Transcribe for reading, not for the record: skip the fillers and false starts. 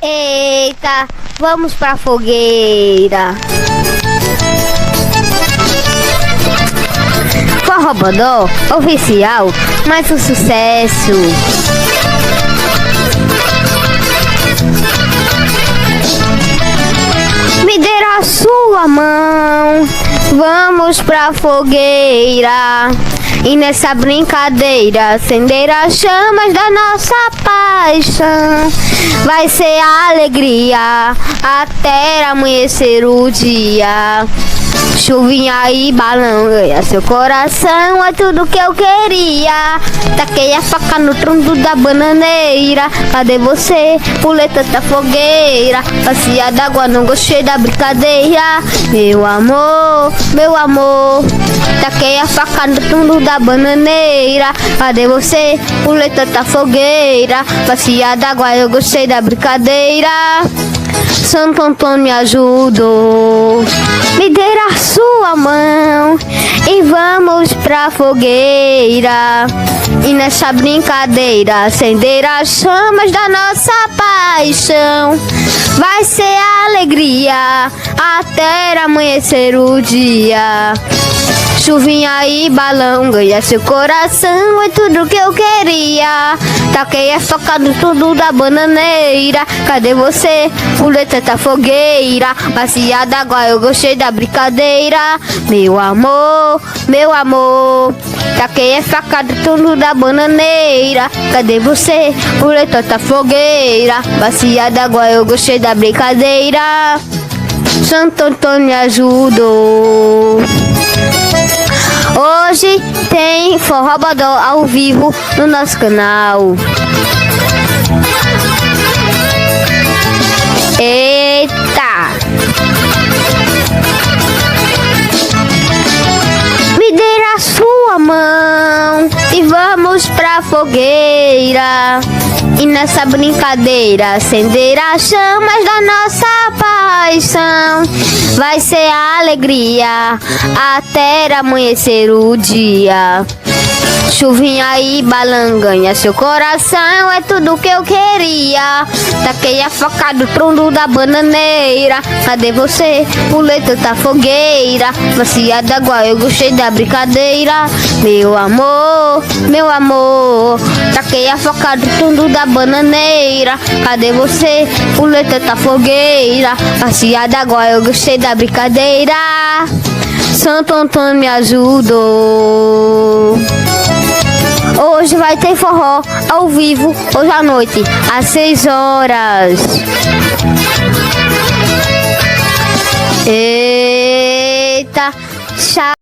Eita, vamos pra fogueira. Forró Bodó, oficial, mais um sucesso. Me dê a sua mão, vamos pra fogueira. E nessa brincadeira acender as chamas da nossa paixão. Vai ser alegria até amanhecer o dia. Chuvinha e balão ganha seu coração, é tudo que eu queria. Taquei a faca no tronco da bananeira. Cadê você? Pulei tanta fogueira. Bacia d'água, não gostei da brincadeira. Meu amor, meu amor. Taquei a faca no tronco da bananeira. Cadê você? Pulei tanta fogueira. Bacia d'água, eu gostei da brincadeira. Santo Antônio me ajudou. Me dê a sua mão e vamos pra fogueira. E nessa brincadeira acender as chamas da nossa paixão. Vai ser alegria até amanhecer o dia. Chuvinha e balão ganha seu coração, é tudo que eu queria. Taquei a faca no tudo da bananeira. Cadê você? Pulei tanta fogueira. Bacia d'água, eu gostei da brincadeira. Meu amor, meu amor. Taquei a faca no tudo da bananeira. Cadê você? Pulei tanta fogueira. Bacia d'água, eu gostei da brincadeira. Santo Antônio me ajudou. Hoje tem Forró Bodó ao vivo no nosso canal. Eita! Me dê a sua mão e vamos pra fogueira. E nessa brincadeira acender as chamas da nossa paixão. Vai ser alegria até amanhecer o dia. Chuvinha e balão ganha seu coração, é tudo que eu queria. Taquei a faca do tronco da bananeira. Cadê você? Pulei tanta fogueira. Bacia d'água, eu gostei da brincadeira. Meu amor, meu amor. Taquei a faca do tronco da bananeira. Cadê você? Pulei tanta fogueira. Bacia d'água, eu gostei da brincadeira. Santo Antônio me ajudou. Hoje vai ter forró ao vivo, hoje à noite, às 6 horas. Eita, tchau.